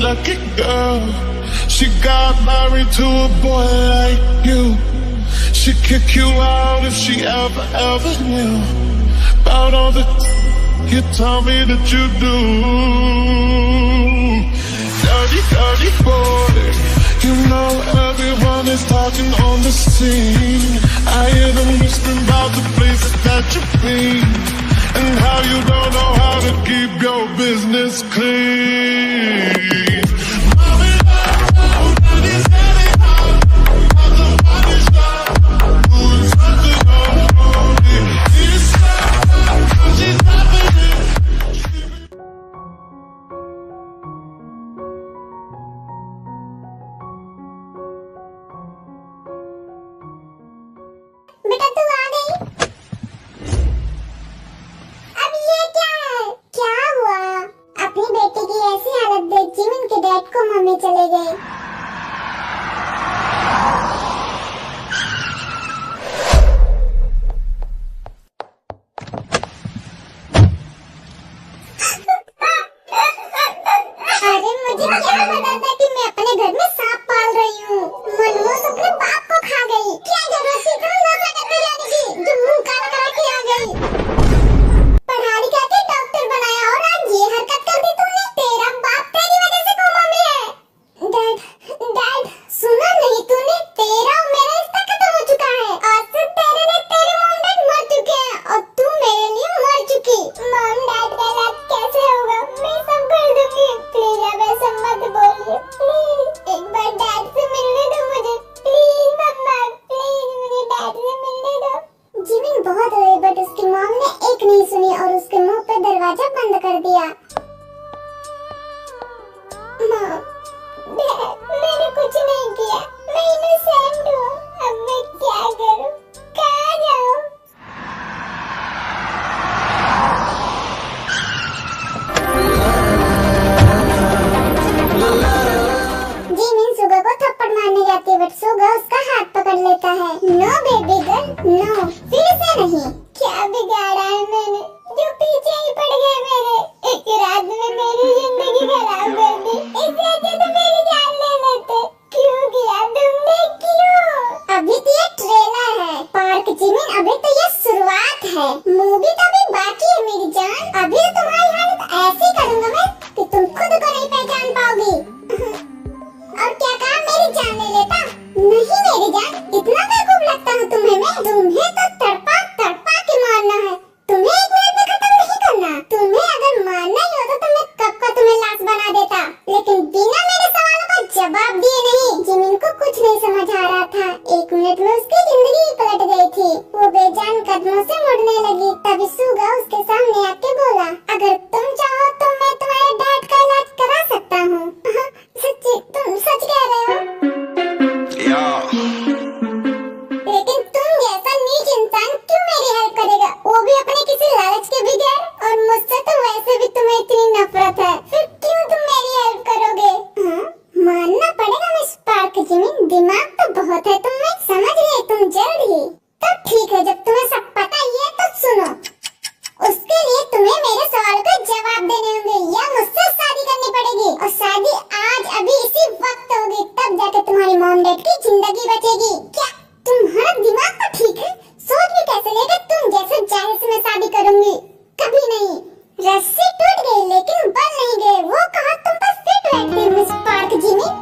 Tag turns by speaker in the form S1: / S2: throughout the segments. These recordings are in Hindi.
S1: lucky girl. She got married to a boy like you. She'd kick you out if she ever knew about all the you tell me that you do. Dirty, dirty boy. You know everyone is talking on the scene. I hear them whispering about the places that you've been, and how you don't know how to keep your business clean.
S2: बेटा तू आ गई? अब ये क्या है? क्या हुआ? अपनी बेटी की ऐसी हालत देख जिमिन के डैड को मम्मी चले गए। अरे मुझे क्या पता था कि मैं अपने घर में सांप पाल रही हूँ। मनमोहन अपने बाप को खा गई। क्या जरूरत थी इतना लफड़ा करते जाने की, जो मुंह काला करा के आ गई। पढ़ा लिखा के डॉक्टर बनाया और आज ये हरकत कर दी तुमने। तेरा बाप तेरी वजह से कोमा में है। डैड डैड सुना नहीं तूने? तेरा और मेरा रिश्ता खत्म हो चुका है। आज से तेरे मॉम डैड मर चुके हैं और तू मेरे लिए मर चुकी। मॉम डैड का इलाज कैसे होगा? मैं सब कर दूंगी। प्लीज अब ऐसा मत बोलिए। प्लीज एक बार डैड से मिलने दो मुझे। प्लीज मम्मा प्लीज मुझे डैड से मिलने दो। जिमिन बहुत रोई बट उसकी मॉम ने एक नहीं सुनी और उसके मुंह पे दरवाजा बंद कर दिया। मॉम मैंने कुछ नहीं किया। मैं इनोसेंट हूँ। अब मैं क्या करूँ? कहाँ जाऊँ? जिमिन सुगा को थप्पड़ मारने जाती है बट सुगा उसका हाथ पकड़ लेता है। नो बेबी गर्ल नो, फिर से नहीं। क्या बिगाड़ा है मैंने जो पीछे ही पड़ गए मेरे। एक रात में मेरी जिंदगी खराब कर दी। इससे अच्छा तो मेरी जान ले लेते। क्यों किया तुमने? क्यों? अभी तो ये ट्रेलर है पार्क जिमिन, अभी तो ये शुरुआत है। मूवी तो अभी बाकी है मेरी जान। अभी तो तुम्हारी हालत ऐसी करूंगा मैं कि तुम खुद को नहीं पहचान पाओगी। और क्या कहा? मेरी जान ले लेता? नहीं मेरी जान, इतना बेवकूफ लगता हूँ तुम्हें मैं? तुम्हें तो तड़पा तड़पा के मारना है। तुम्हें एक मिनट में खत्म नहीं करना। तुम्हें अगर मारना ही होता तो मैं कब का तुम्हें लाश बना देता, लेकिन बिना मेरे सवालों का जवाब दिए नहीं। जिमिन को कुछ नहीं समझ आ रहा था। एक मिनट में उसकी जिंदगी पलट गई थी। वो बेजान कदमों से मुड़ने लगी। तभी सुगा उसके सामने आके बोला, अगर तुम चाहो तो मैं तुम्हारे डैड का इलाज करा सकता हूँ। सच्ची तुम सच कह रहे हो? लेकिन तुम जैसा नीच इंसान क्यों मेरी हेल्प करेगा, वो भी अपने किसी लालच के बगैर? और मुझसे तो वैसे भी तुम्हें इतनी नफरत है, फिर क्यों तुम मेरी हेल्प करोगे? हाँ मानना पड़ेगा मिस पार्क जिमिन, दिमाग तो बहुत है तुम में। समझ रहे तुम जल्द ही। तो ठीक है, जब तुम्हें सब पता ही है तो सुनो। उसके लिए तुम्हें मेरे सवाल का जवाब देने होंगे या मुझसे शादी करनी पड़ेगी। और शादी आज अभी इसी वक्त होगी, तब जाके तुम्हारी मॉम डैड की जिंदगी बचेगी। क्या तुम्हारा दिमाग तो ठीक है? सोच भी कैसे लेगा तुम जैसे जाहिर से मैं शादी करूंगी? कभी नहीं। रस्सी टूट गई लेकिन बल नहीं गए। वो कहा तुम पर फिट बैठती मिस पार्क जिमिन।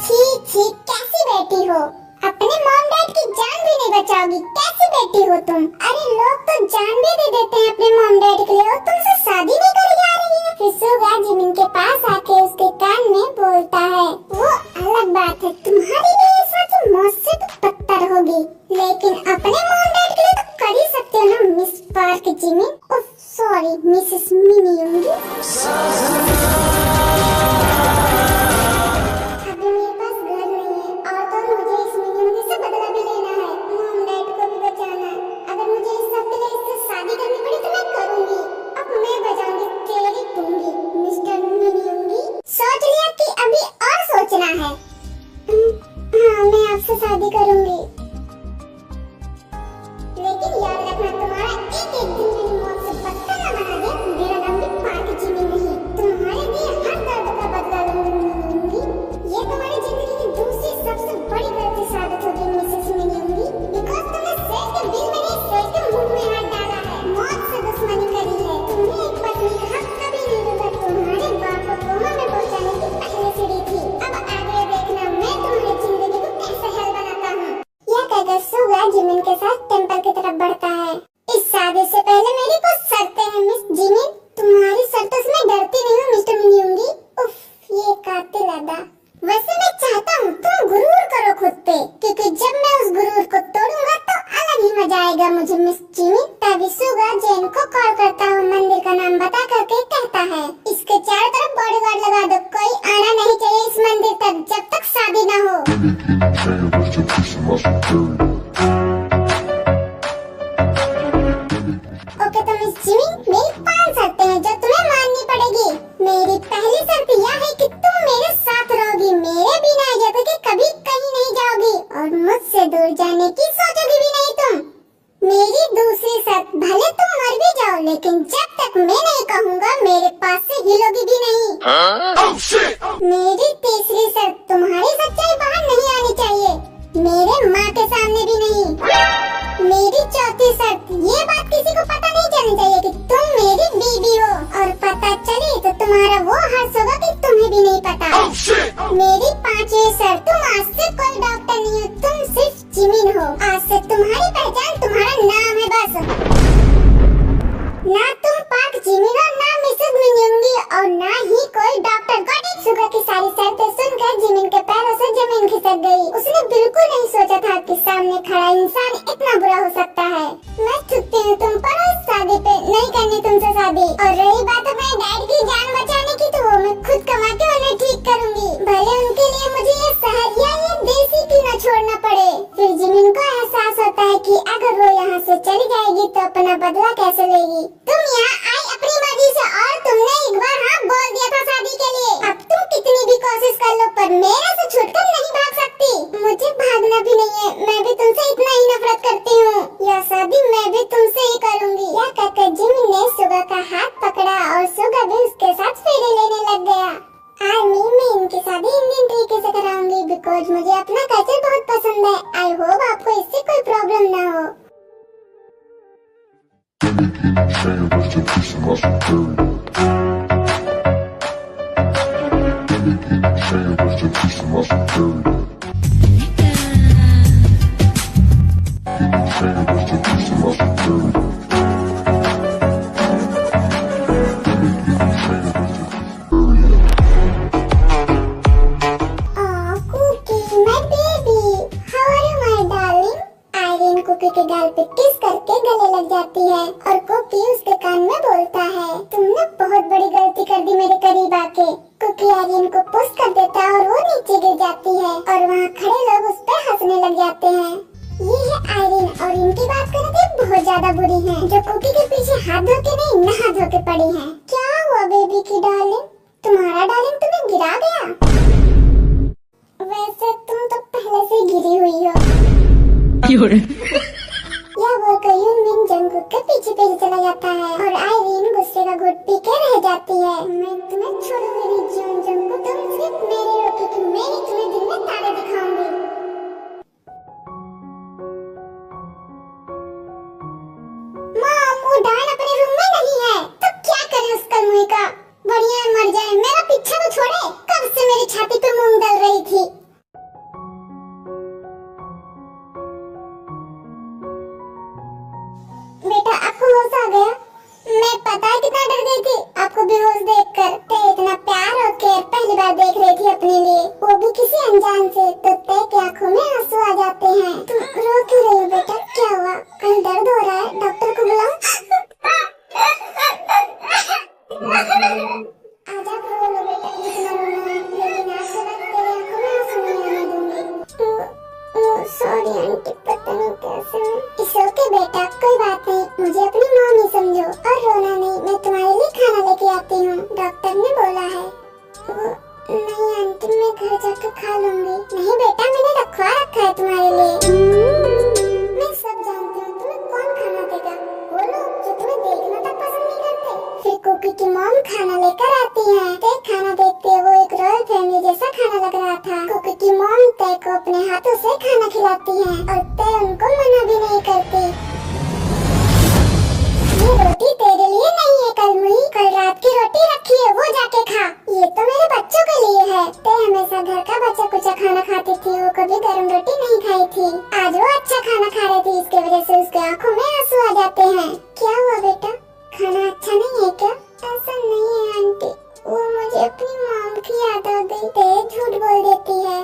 S2: छी छी कैसी बेटी हो? अपने मॉम डैड की जान भी नहीं बचाओगी। कैसी बेटी हो तुम? अरे लोग तो जान भी दे देते हैं अपने मॉम डैड के लिए और तुमसे शादी नहीं करी जा रही है। फिर सुगा जिमिन के पास आके उसके कान में बोलता है, वो अलग बात है तुम्हारी लिए इस वक्त मौत से तो पत्थर होगी, लेकिन अपने मॉम डैड के लिए तो कर ही सकते हो ना miss park Jimin. Oh sorry Mrs mini होंगी। शादी करूंगी, लेकिन याद रखना तुम्हारा एक एक दिन मेरी मौत से पत्ता न बना दे। मेरा नाम भी पार्क जिमिन लगता है। इसके चारों तरफ बॉडीगार्ड लगा दो, कोई आना नहीं चाहिए इस मंदिर तक जब तक शादी न हो। ओके तो मिस जिमी, मेरी 5 शर्तें हैं जो तुम्हें माननी पड़ेगी। मेरी पहली शर्त यह है कि तुम मेरे साथ रहोगी, मेरे बिना जगह के कभी कहीं नहीं जाओगी और मुझसे दूर जाने की सोचोगी भी नहीं तुम। मेरी दूसरी शर्त, भले तुम मर भी जाओ लेकिन जब तक मैं नहीं कहूँगा मेरे पास से हिलोगी भी नहीं। मेरी तीसरी शर्त, तुम्हारी सच्चाई बाहर नहीं आनी चाहिए, मेरे माँ के सामने भी नहीं। मेरी चौथी शर्त, ये बात किसी को पता नहीं चलनी चाहिए कि तुम मेरी बीवी हो, और पता चले तो तुम्हारा वो हर्ष होगा कि तुम्हें भी नहीं पता। मेरी पांचवी शर्त, तुम आज से कोई डॉक्टर नहीं हो, तुम सिर्फ जिमिन हो। आज से तुम्हारी पहचान तुम्हारा नाम है बस। ना तुम पाक जिमिन हो, ना मिसेस मिन्युंगी और ना ही कोई डॉक्टर। Got it? सुगा की सारी शर्तें सुनकर जिमिन के पैरों से जमीन खिसक गई। उसने बिल्कुल नहीं सोचा था कि सामने खड़ा इंसान इतना बुरा हो सकता है। मैं चुपती हूँ तुम पर इस शादी पे, नहीं करनी तुमसे शादी। और रही बात अपने डैड की जान बचाने की, तो वो मैं खुद कमा के उन्हें ठीक करूँगी, भले उनके लिए मुझे ये शहर या ये देसी की न छोड़ना पड़े। फिर जिमिन को एहसास होता है कि अगर वो यहाँ से चली जाएगी तो अपना बदला कैसे लेगी। तुम यहाँ आई अपनी मर्जी से और तुमने एक बार हाँ बोल दिया था शादी के लिए। अब तुम कितनी भी कोशिश कर लो पर मेरे से छूटकर नहीं भाग सकती। मुझे भागना भी नहीं है, मैं भी तुमसे इतना ही नफरत करती हूँ। यह शादी मैं भी तुमसे ही करूँगी। यह कहकर जिमिन ने सुगा का हाथ पकड़ा और सुगा भी उसके साथ फेरे लेने लग गया। आर्मी में इनकी शादी इंडियन तरीके से कराऊंगी बिकॉज मुझे अपना कल्चर बहुत पसंद है। आई होप आपको इससे कोई प्रॉब्लम ना हो। कुकी के गाल पे किस करके गले लग जाती है और कुकी उसके कान में बोलता है, तुमने बहुत बड़ी गलती कर दी मेरे करीब आके। कुकी आर्यन को पुश कर देता है और वो नीचे गिर जाती है और वहाँ खड़े लोग उस पर हंसने लग जाते हैं। ये है आर्यन और इनकी बात करें तो बहुत ज्यादा बुरी है, जो कुकी के पीछे हाथ धो के नहीं नहा धो के पड़ी है। क्या हुआ बेबी की डार्लिंग, तुम्हारा डार्लिंग तुम्हें गिरा गया? वैसे तुम तो पहले से गिरी हुई हो। यह बोलकर यूनमिन जंगकुक के पीछे पीछे चला जाता है और आयरीन गुस्से का घुट पी के रह जाती है। मैं तुम्हें छोड़ूंगी नहीं जंगकुक, तुम सिर्फ मेरी रोटी की, मैं तुम्हें दिन में तारे दिखाऊंगी। मॉम, वो डायन अपने रूम में नहीं है, तो क्या करें उस कलमुई का? बढ़िया मर जाए, मेरा पीछा तो छोड़े, कब से मेरी छाती पे मूंग डल रही थी। बेटा आपको होश आ गया? मैं पता है कितना डर गई थी आपको बेहोश देखकर। ते इतना प्यार और केयर पहली बार देख रही थी अपने लिए, वो भी किसी अनजान से, तो ते की आंखों में आंसू आ जाते हैं। तुम रो क्यों रही हो बेटा, क्या हुआ? कहीं दर्द हो रहा है? डॉक्टर को बुलाऊं? आजा रो लो बेटा, जितना रोना है, लेकिन आज के बाद तेरी आंखों में आंसू नहीं आने दूंगी। सॉरी आंटी, पता नहीं कैसे। इट्स ओके बेटा, कोई बात नहीं, मुझे अपनी मम्मी समझो और रोना नहीं, मैं तुम्हारे लिए खाना लेके आती हूँ, डॉक्टर ने बोला है। नहीं आंटी, मैं घर जाकर खा लूंगी। नहीं बेटा, मैंने रखवा रखा है तुम्हारे लिए। मैं सब जानती हूँ, तुम्हें कौन खाना देगा? वो लोग जो तुम्हें देखना तक पसंद नहीं करते। फिर कुकी की मॉम खाना लेकर आती है। ते खाना देखते वो एक रॉयल फैमिली जैसा खाना लग रहा था। कुकी की मॉम ते को अपने हाथों से खाना खिलाती है और ते उनको मना भी नहीं करती। ये रोटी तेरे लिए नहीं है कलमुई, कल रात की रोटी रखी है, वो जाके खा। ये तो मेरे बच्चों के लिए है। ते हमेशा घर का बचा कुचा खाना खाती थी, वो कभी गर्म रोटी नहीं खाई थी। आज वो अच्छा खाना खा रही थी, इसके वजह से उसके आँखों में आंसू आ जाते हैं। क्या हुआ बेटा, खाना अच्छा नहीं है क्या? ऐसा नहीं है आंटी, वो मुझे अपनी मॉम की याद आ गई। ते झूठ बोल देती है,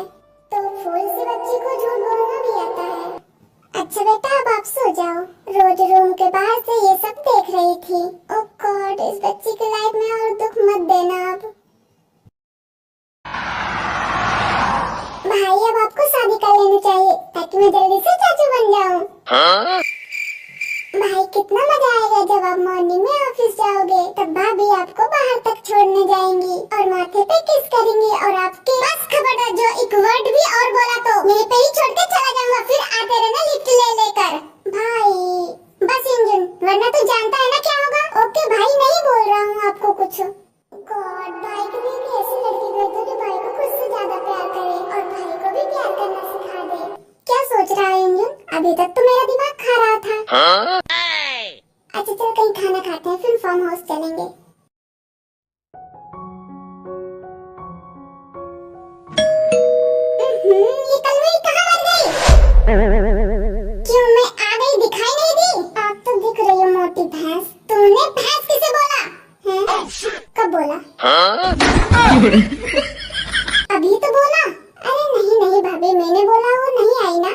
S2: तो फूल सी बच्ची को झूठ बोलना भी आता है। अच्छा बेटा, अब आप सो जाओ। रोज रूम के बाहर से ये सब देख रही थी। ओह गॉड, इस बच्ची की लाइफ में और दुख करनी चाहिए ताकि मैं जल्दी से चाचू बन जाऊं। भाई कितना मजा आएगा जब आप मॉर्निंग में ऑफिस जाओगे, तब भाभी आपको बाहर तक छोड़ने जाएंगी और माथे पे किस करेंगी और आपके बस खबरदार जो एक वर्ड भी और बोला तो यहीं पे ही छोड़ के चला जाऊंगा, फिर आते रहना लिफ्ट ले लेकर। भाई बस इंजन, वरना तो जानता है ना क्या होगा। ओके भाई, नहीं बोल रहा हूँ आपको कुछ। गॉड, भाई को भी एक ऐसी लड़की भेज दो जो भाई को खुद से ज्यादा प्यार करे और भाई को भी प्यार करना सिखा दे। क्या सोच रहा है इंजन? अभी तक तो मेरा दिमाग खा रहा था। अच्छा चल कहीं खाना खाते हैं, फिर फार्म हाउस चलेंगे। ये कलवरी कहाँ मर गई? क्यों मैं आ गई दिखाई नहीं दी? आप तो दिख रही हो मोटी भैंस। तूने भैंस किसे बोला है? कब बोला? अभी तो बोला। अरे नहीं भाभी, मैंने बोला, वो नहीं आई ना,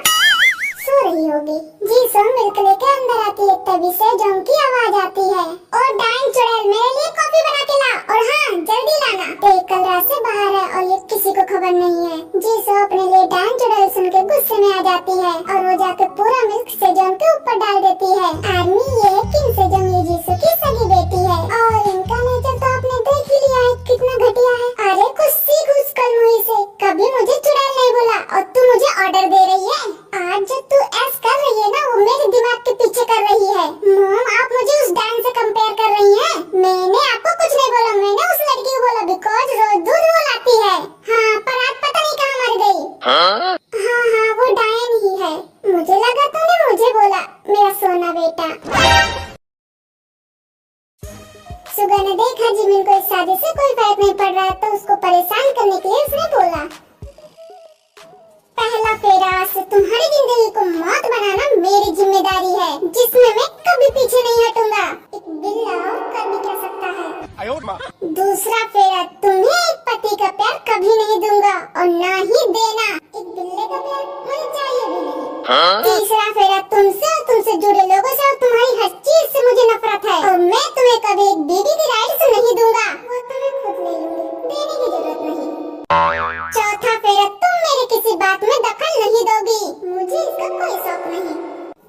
S2: सो रही होगी। जी सो मिल्क लेके अंदर आती है, तभी से जों की आवाज आती है। और डाइन चुड़ैल, मेरे लिए कॉफी बना के ला, और हाँ जल्दी लाना। तो कल रात से बाहर है और ये किसी को खबर नहीं है। जी सो अपने लिए डाइन चुड़ैल सुन के गुस्से में आ जाती है और वो जाके पूरा मिल्क से जों के ऊपर डाल देती है। आर्मी ये किन से जों ये जीसू की सगी बेटी है और इनका नेचर तो आपने देख ही लिया है कितना घटिया है। अरे कुछ सीख उस कलमुही से, कभी मुझे चुड़ैल नहीं बोला और तू मुझे ऑर्डर दे रही है। आज जब तू ऐस कर रही है ना, वो मेरे दिमाग के पीछे कर रही है। मॉम, आप मुझे उस डाइन से कंपेयर कर रही हैं। मैंने आपको कुछ नहीं बोला, मैंने उस लड़की को बोला बिकॉज रोज दूध वो लाती है। हाँ, पर आज पता नहीं कहाँ मर गई। हाँ, वो डाइन ही है। मुझे लगा तूने मुझे बोला, मेरा सोना बेटा। सुगा ने देखा जिमिन को इस शादी से कोई फर्क नहीं पड़ रहा, तो उसको परेशान करने के लिए उसने बोला, पहला फेरा से तुम्हारी जिंदगी को मौत बनाना मेरी जिम्मेदारी है, जिसमें मैं कभी पीछे नहीं हटूंगा। एक बिल्ला कर भी क्या सकता है। दूसरा फेरा, तुम्हें एक पति का प्यार कभी नहीं दूंगा और ना ही देना। एक बिल्ले का प्यार मुझे चाहिए भी नहीं। तीसरा फेरा, तुमसे और तुमसे जुड़े लोगों से और तुम्हारी हर चीज से मुझे नफरत है और मैं तुम्हें कभी एक बेबी की राइट्स नहीं दूंगा, वो तुम्हें खुद ले लूंगी, देने की जरूरत नहीं। चौथा फेरा, तुम मेरी किसी बात में दखल नहीं दोगी, मुझे इसका कोई शौक नहीं।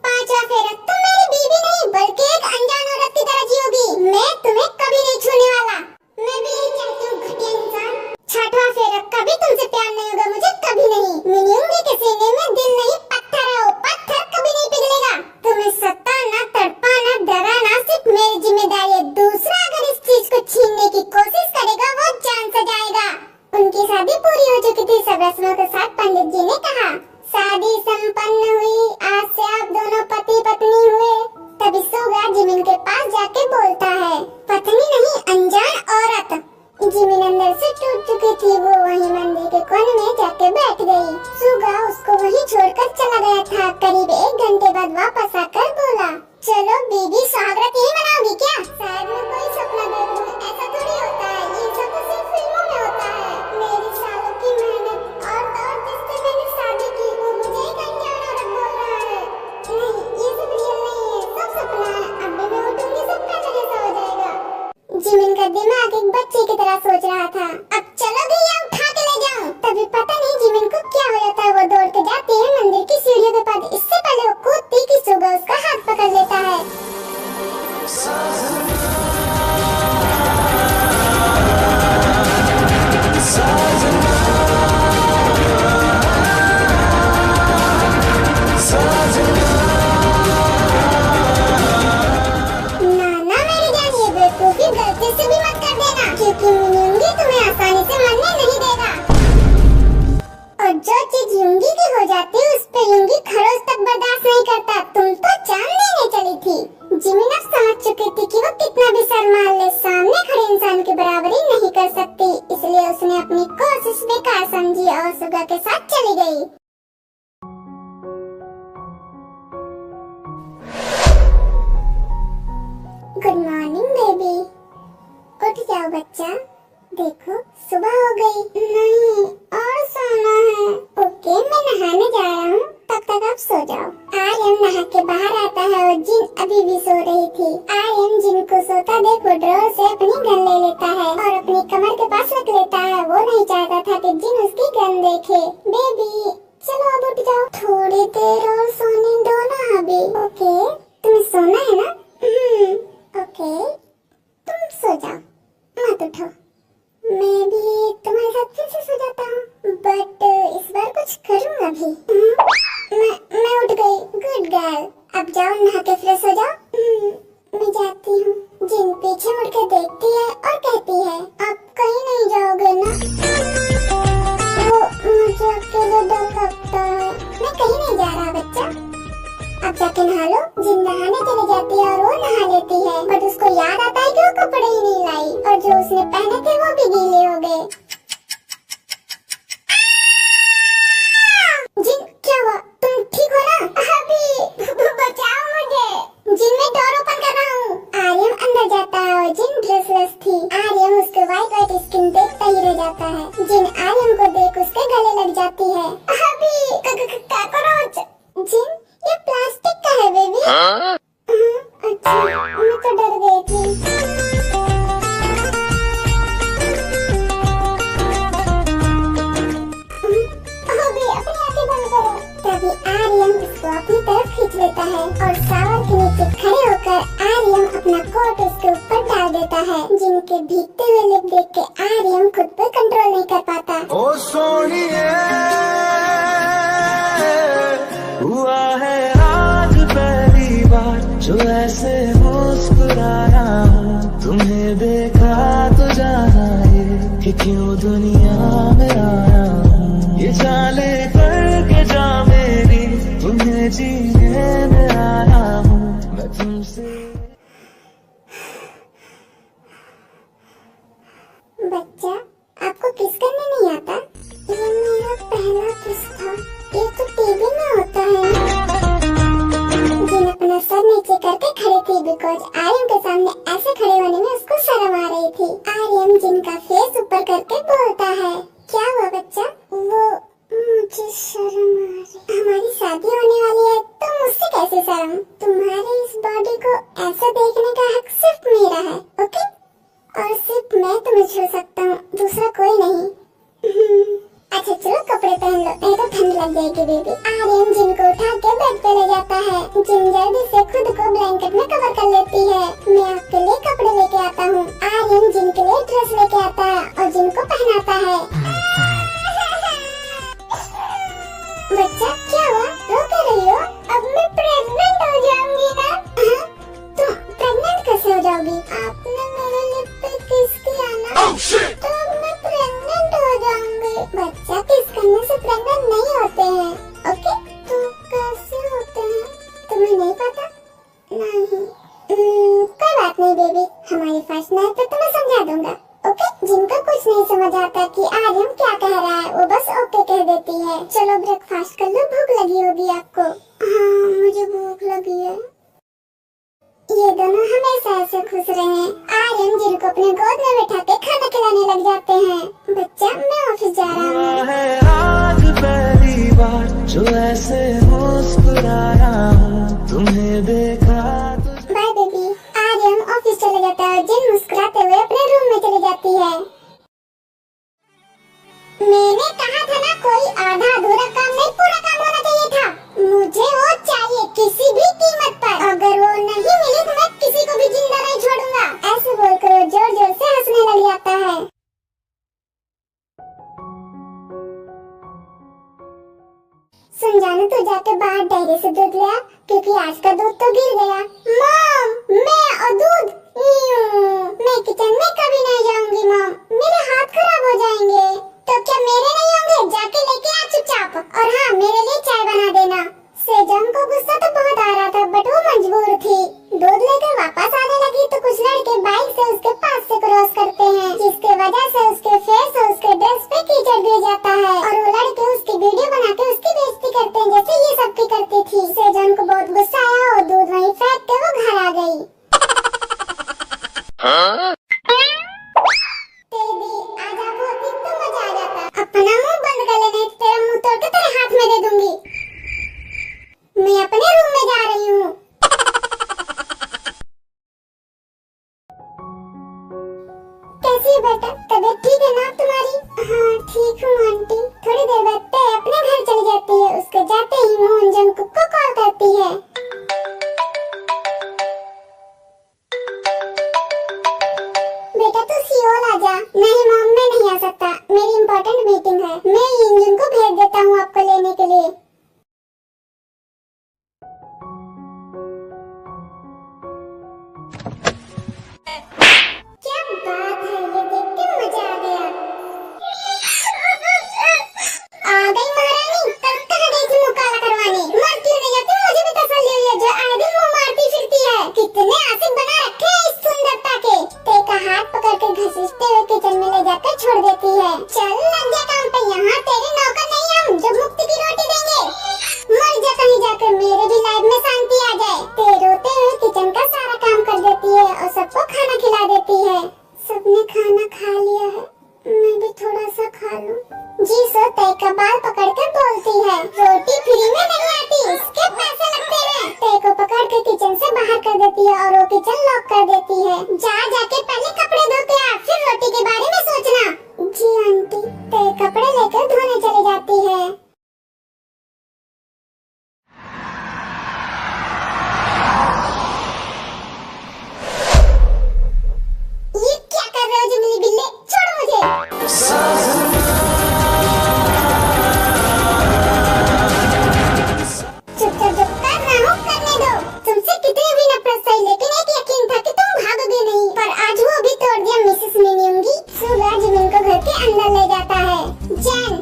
S2: पांचवा फेरा, तुम मेरी बीवी नहीं बल्कि एक अनजान औरत की तरह जियोगी, मैं तुम्हें कभी नहीं छूने वाला। मैं भी यही चाहती हूँ घटिया इंसान। छठवां फेरा, कभी तुमसे प्यार नहीं होगा, मुझे कभी नहीं। मेरी उंगली के सीने में दिल नहीं पत्थर है, वो पत्थर कभी नहीं पिघलेगा। तुम्हें सताना, तड़पाना, डराना सिर्फ मेरी जिम्मेदारी है। दूसरा अगर इस चीज को छीनने की कोशिश करेगा, वो जान से जाएगा। उनकी शादी पूरी हो चुकी थी। सब रस्मों के साथ पंडित जी ने कहा, शादी संपन्न हुई, आज से आप दोनों पति पत्नी हुए। तभी सुगा जिमिन के पास जाके बोलता है, पत्नी नहीं अनजान औरत। जिमिन अंदर से टूट चुकी थी, वो वहीं मंदिर के कोने में जाके बैठ गई। सुगा उसको वहीं छोड़कर चला गया था। करीब 1 घंटे बाद वापस आकर बोला, चलो बीबी सुहागरात यही मनाओगी क्या? शायद मैं कोई सपना देख लूं, ऐसा थोड़ी होता है, ये सब तो सिर्फ फिल्मों में होता है। मेरी सालों की मेहनत और जिससे मैंने शादी की, वो मुझे एक अनजान औरत बोल रहा है। नहीं, ये सब रियल नहीं है, सब सपना है। अब भी मैं उठूंगी, सब पहले जैसा हो जाएगा। जिमिन का दिमाग एक बच्चे की तरह सोच रहा था, अब चलोगे या उठा के ले जाऊं? तभी पता नहीं जिमिन को क्या हो जाता है, वो दौड़ के जाती है मंदिर की सीढ़ियों के पास। इससे पहले वो कूदती कि सुगा उसका हाथ पकड़ लेता है। नाना मेरी जान, ये बेवकूफी गलती से भी मत कर देना, क्योंकि यूंगी तुम्हें आसानी से मरने नहीं देगा। और जो चीज यूंगी की हो जाती है, उस पे यूंगी खरोच तक बर्दाश्त नहीं करता। तुम तो जान लेने चली थी। जिमिन अब समझ चुकी थी कि वो कितना भी सर मार ले, सामने खड़े इंसान की बराबरी नहीं कर सकती। इसलिए उसने अपनी कोशिश बेकार समझी और सुगा के साथ चली गई। गुड मॉर्निंग बेबी, उठ जाओ बच्चा, देखो सुबह हो गई। नहीं, और सोना है। ओके, मैं नहाने जा रहा हूँ, तब तक आप सो जाओ। आर्यन नहा के बाहर आता है और जिन अभी भी सो रही थी। आर्यन जिन को सोता देख वो ड्रॉर से अपनी गन ले लेता है और अपनी कमर के पास रख लेता है। वो नहीं चाहता था कि जिन उसकी गन देखे। बेबी, चलो अब उठ जाओ, थोड़ी देर और सोने दो ना अभी। ओके, तुम्हें सोना है ना? ओके, तुम सो जाओ, मत उठो। मैं भी तुम्हारे साथ फिर से सो जाता हूँ, बट इस बार कुछ करूँगा भी। मैं उठ गई, गुड गर्ल। अब जाओ नहा के फ्रेश हो जाओ। मैं जाती हूँ। जिन पीछे मुड़ के देखती है और कहती है, आप कहीं नहीं जाओगे ना? वो मुझे अकेले डर लगता है। मैं कहीं नहीं जा रहा बच्चा, अब जाके नहा लो। जिन नहाने चली जाती है और वो नहा लेती है, बट उसको याद आता है कि वो कपड़े ही नहीं लाई और जो उसने पहने थे वो भी गीले हो गए। जिन, क्या हुआ? तुम ठीक हो ना? अभी बचाओ मुझे। जिन, मैं डोर ओपन कर रहा हूँ। आर्यन अंदर जाता है और जिन ड्रेसलेस थी। आर्यन उसके व्हाइट स्किन देखता ही रह जाता है। जिन आर्यन को देख उसके गले लग जाती है। अभी कॉकरोच। जिन, ये प्लास्टिक का है बेबी। अच्छा, मैं तो डर गई थी। अभी अपनी आंखें बंद करो। तभी आर्यन उसको अपनी तरफ खींच लेता है और शावर के नीचे खड़े होकर आर्यन अपना कोट उसके ऊपर डाल देता है। जिनके भीगते हुए लिप देख के आर्यन खुद पर कंट्रोल नहीं कर पाता।
S1: ओ सोनिए, हुआ है आज पहली बार जो ऐसे मुस्कुराया हूँ। तुम्हें देखा तो जाना ये कि क्यों दुनिया में आया हूँ। ये चाले करके जा मेरी, तुम्हें जीने में आया हूँ मैं तुमसे।
S2: बच्चा, आपको किस करने नहीं आता? ये मेरा पहला किस था। ये तो टीवी में होता है। जिन अपना सर नीचे करके खड़ी थी बिकॉज आर्यन के सामने ऐसे खड़े होने में उसको शर्म आ रही थी। आर्यन जिन का फेस ऊपर करके बोलता है, क्या हुआ बच्चा? वो, मुझे शर्म आ रही। हमारी शादी होने वाली है तो मुझसे कैसे शर्म? तुम्हारी इस बॉडी को ऐसे देखने का हक सिर्फ मेरा है, ओके? और सिर्फ मैं तुम्हें छू सकता हूँ, दूसरा कोई नहीं। अच्छा चलो कपड़े पहन लो, नहीं तो ठंड लग जाएगी बेबी। आर्यन जिन को उठा के बेड पे ले जाता है। जिन जल्दी से खुद को ब्लैंकेट में कवर कर लेती है। मैं आपके लिए कपड़े लेके आता हूँ। आर्यन जिन के लिए ड्रेस लेके आता है और जिन को पहनाता है। बच्चा क्या हुआ? रो कर रही हो? अब मैं प्रेग्नेंट हो जाऊंगी ना? तुम प्रेग्नेंट कैसे हो जाओगी? आपने मेरे लिप पे किस किया ना, तो अब मैं प्रेग्नेंट हो जाऊंगी। बच्चा, किस करने से प्रेग्नेंट नहीं होते हैं, ओके? तो कैसे होते हैं? तुम्हें नहीं पता? नहीं, कोई बात नहीं बेबी, हमारी फर्स्ट नाइट पे तुम्हें समझा दूंगा, ओके? जिनको कुछ नहीं समझ आता कि आर्यन क्या कह रहा है, वो बस ओके कह देती है। चलो ब्रेकफास्ट कर लो, भूख लगी होगी आपको। हाँ, मुझे भूख लगी है। ये दोनों हमेशा ऐसे खुश रहे। आर्यन जिन को अपने गोद में बैठा के खाना खिलाने लग जाते हैं। बच्चा, मैं ऑफिस जा रहा हूँ।
S1: हुआ है आज पहली बार जो ऐसे मुस्कुराया हूँ। तुम्हें देखा तो।
S2: Bye baby. आर्यन ऑफिस चले जाता है और जिन मुस्कुराते हुए अपने रूम में चली जाती है। मैंने कहा था ना, कोई आधा अधूरा काम नहीं, पूरा काम होना चाहिए था। मुझे वो चाहिए किसी भी कीमत पर। अगर वो नहीं मिली तो मैं किसी को भी जिंदा नहीं छोड़ूंगा। ऐसे बोलकर वो जोर जोर से हंसने लग जाता है। सुन जानो, तो जाके बाहर डेयरी से दूध ले आ, क्योंकि आज का दूध तो गिर गया। मॉम, मैं और दूध। मैं किचन में कभी नहीं जाऊंगी मॉम, मेरे हाथ खराब हो जाएंगे। तो क्या मेरे नहीं होंगे? जाके लेके आ चुपचाप। और हाँ, मेरे लिए चाय बना देना। सेजन को गुस्सा तो बहुत आ रहा था, बट वो मजबूर थी। दूध लेकर वापस आने लगी तो कुछ लड़के बाइक से उसके पास से क्रॉस करते हैं, जिसके वजह से उसके फेस और उसके ड्रेस पे कीचड़ गिर जाता है। और वो लड़के उसकी वीडियो बना के उसकी बेइज्जती करते हैं, जैसे ये सबकी करती थी। सेजन को बहुत गुस्सा आया और दूध वहीं फेंक के वो घर आ गई। अपना मुंह बंद कर लेने, तेरा मुंह तोड़ के तेरे हाथ में दे दूंगी। मैं अपने रूम में जा रही हूँ। कैसी है बेटा, तबीयत ठीक है ना तुम्हारी? हाँ ठीक हूँ आंटी। थोड़ी देर बाद ते अपने घर चली जाती जाती है, उसके जाते ही मोहन जंकुक को कॉल करती है। बेटा तू सियोल आ जा। नहीं मॉम, मैं नहीं आ सकता, मेरी इम्पोर्टेंट मीटिंग है। मैं यिंगजुन को भेज देता हूँ आपको लेने के लिए। क्या बात है, ये देख के मजा आ गया। आ गई महारानी, कब कहाँ गई थी मुँह काला करवाने? मर क्यों नहीं जाती? मुझे भी तसल्ली हुई है जो आए दिन मुँह मारती फिरती है। कितने आशिक बना रखे हैं इस सुंदरता के। ते का हाथ पकड़ के घसीटते हुए किचन में ले जाकर छोड़ देती है। चल लग जा काम पे, यहाँ तेरे नौकर नहीं हम जो मुफ्त की रोटी देंगे। मर जा कहीं जाकर, मेरे भी लाइफ में शांति आ जाए। ते रोते हुए किचन का सारा काम कर देती है और सबको खाना खिला देती है। सबने खाना खा लिया है, मैं भी थोड़ा सा खा लूं। जी सो तय का बाल पकड़कर बोलती है, रोटी फ्री में नहीं आती, इसके पैसे लगते हैं। तय को पकड़ के किचन से बाहर कर देती है और वो किचन लॉक कर देती है। जाके पहले कपड़े धो के आ, फिर रोटी के बारे में सोचना। जी आंटी। तय कपड़े लेकर धोने चली जाती है। ये क्या कर रहे हो जंगली बिल्ले? छोड़ो मुझे। चुपचाप जो कर रहा हूँ करने दो। तुमसे कितने भी नफरत सही, लेकिन एक यकीन था कि तुम भागोगे नहीं, पर आज वो भी तोड़ दिया मिसेस मिनियोंगी। सुगा जिमिन को घर के अंदर ले जाता है। जैन,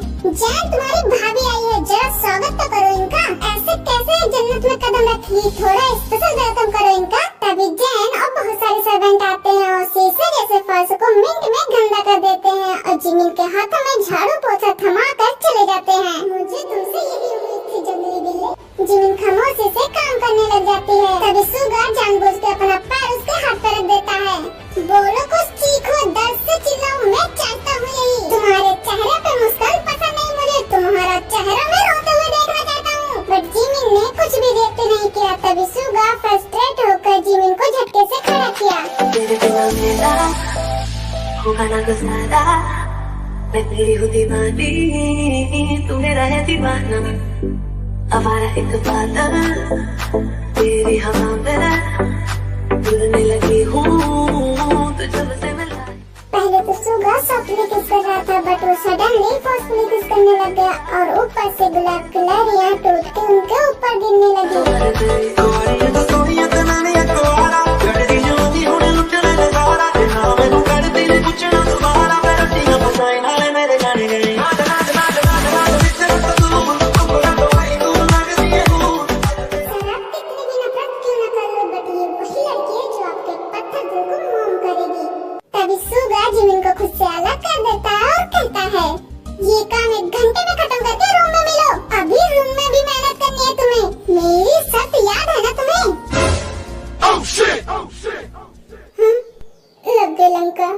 S2: तुम्हारी भाभी आई है, जरा स्वागत तो करो इनका। ऐसे कैसे जन्नत में कदम रखी, थोड़ा स्पेशल वेलकम करो इनका। तभी जैन और बहुत सारे सर्वेंट आते हैं और शीशे जैसे फर्श को मिनट में गंदा कर देते हैं और जिमिन के हाथों में झाड़ू पोछा थमा कर चले जाते हैं। मुझे तुमसे यही उम्मीद थी जंगली बिल्ले। जिमिन खामोशी से काम करने लग जाती है। तभी सुगा जानबूझ के अपना पैर उसके हाथ पर रख देता है। बोलो कुछ, चीखो, दर्द से चिल्लाओ, मैं चाहता हूँ यही। तुम्हारे चेहरे पे मुस्कान पसंद नहीं मुझे, तुम्हारा चेहरा मैं रोते हुए देखना चाहता हूँ। बट जिमिन ने कुछ भी देखते नहीं किया। तभी सुगा फ्रस्ट्रेट होकर जिमिन को झटके से खड़ा किया।
S3: मैं तेरी हूँ दीवानी, तू मेरा है दीवाना। हमारा एक बादल तेरी हवा में उड़ने लगी हूँ, तो जब से मिला।
S2: पहले तो सुगा सॉफ्टली किस कर रहा था, बट वो सडनली फोर्सफुली किस करने लग गया और ऊपर से गुलाब की लहरियाँ टूट के उनके ऊपर गिरने लगी। तभी सुगा जिमिन को खुद से अलग कर देता है और कहता है, ये काम 1 घंटे में खत्म करके रूम में मिलो। अभी रूम में भी मेहनत करनी है तुम्हें। मेरी शर्त याद है ना तुम्हें? लग गई लंका।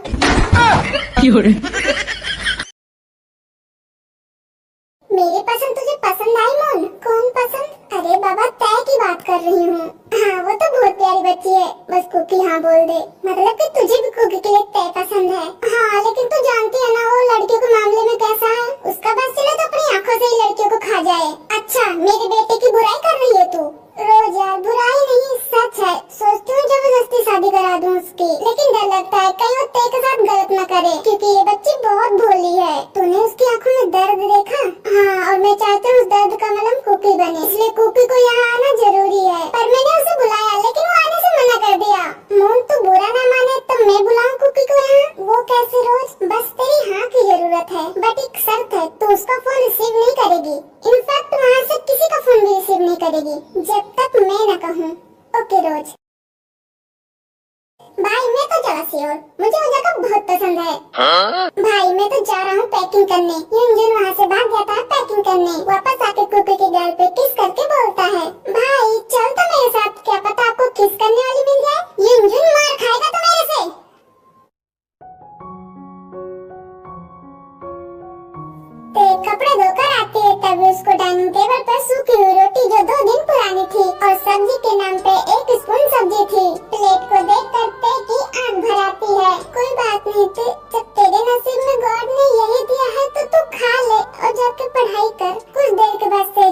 S2: मेरी पसंद तुझे पसंद आई मोन? कौन पसंद? अरे बाबा तय की बात कर रही हूँ। हाँ वो तो बहुत प्यारी बच्ची है, बस कुकी हाँ बोल दे। मतलब कि तुझे भी कुकी के लिए तय पसंद है। हाँ लेकिन तू जानती है ना वो लड़कियों के मामले में कैसा है। उसका बस चले तो अपनी आंखों से ही लड़कियों को खा जाए। अच्छा मेरे बेटे की बुराई कर रही है तू? रोज यार बुराई नहीं सच है। सोचती हूँ जबरदस्ती शादी करा दूँ उसकी, लेकिन डर लगता है कहीं वो तय के साथ गलत न करे, क्योंकि ये बच्ची बहुत भोली है। तूने उसकी आंखों में दर्द देखा? हाँ, और मैं चाहती हूँ उस दर्द का मलहम कुकी बने, इसलिए कुकी को यहाँ आना जरूरी है। पर मैंने उसे बुलाया लेकिन वो आने से मना कर दिया। मोन तू बुरा ना माने तो मैं बुलाऊं कुकी को यहाँ? वो कैसे रोज? बस तेरी हाँ की जरूरत है, बट एक शर्त है, तू उसका फोन रिसीव नहीं करेगी। इनफैक्ट वहाँ से किसी का फोन भी रिसीव नहीं करेगी जब तक मैं न कहूँ। Okay rose. भाई मैं तो चला सियोल, मुझे वो जगह बहुत पसंद है। भाई मैं तो जा रहा हूँ पैकिंग करने। युनजुन वहाँ से भाग जाता है पैकिंग करने। वापस आके कुकी के गाल पे किस करके बोलता है, भाई चल तो मेरे साथ, क्या पता आपको किस करने वाली मिल जाए। युनजुन मार खाएगा तो मेरे से। ते कपड़े धोकर आती है, तभी उसको डाइनिंग टेबल पर सूखी हुई रोटी जो 2 दिन पुरानी थी और सब्जी के नाम पे 1 स्पून सब्जी थी। प्लेट को देख कर ते की आंख भर आती है। कोई बात नहीं ते, जब तेरे नसीब में गॉड ने यही दिया है तो तू खा ले और जाके पढ़ाई कर। कुछ देर के बाद ते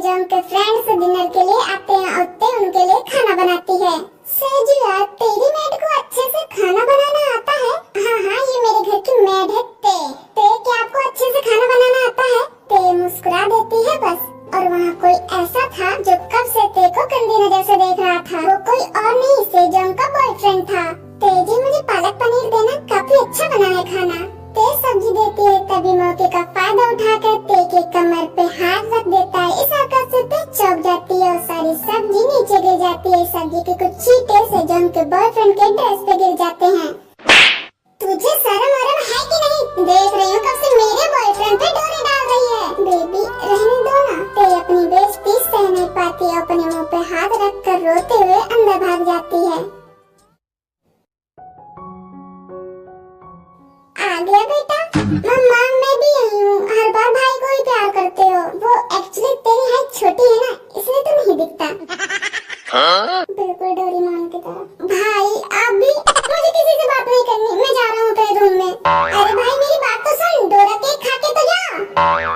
S2: देती है, तभी मौके का फायदा उठाकर ते के कमर पे हाथ रख देता है। इस हरकत से ते चौंक जाती है और सारी सब्जी नीचे गिर जाती है। सब्जी के कुछ छींटे से जो उनके बॉयफ्रेंड के ड्रेस पे गिर जाते हैं। तुझे शर्म वरम है कि नहीं? देख रही हूँ कब से मेरे बॉयफ्रेंड पे डोरे डाल रही है। बेबी रहने दो ना। ते अपनी बेइज्जती सह नहीं पाती, अपने मुंह पे हाथ रख कर रोते हुए अंदर भाग जाती है। आ गया बेटा? मम्मा मैं भी यही हूँ। हर बार भाई को ही प्यार करते हो। वो एक्चुअली तेरी हाइट छोटी है ना, इसलिए तो नहीं दिखता। बिल्कुल डोरेमोन की तरह। भाई आप भी? मुझे किसी से बात नहीं करनी, मैं जा रहा हूँ अपने रूम में। अरे भाई मेरी बात तो सुन, डोरा केक खा के तो जा।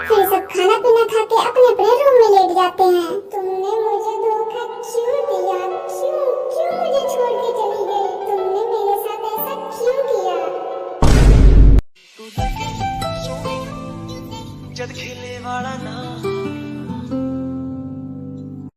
S2: फिर सब खाना पीना खा के अपने अपने रूम में लेट जाते हैं। तुमने मुझे धोखा क्यों दिया? क्यों मुझे छोड़ के चली गई? तुमने मेरे साथ ऐसा क्यों किया?
S4: जद खेले वाला ना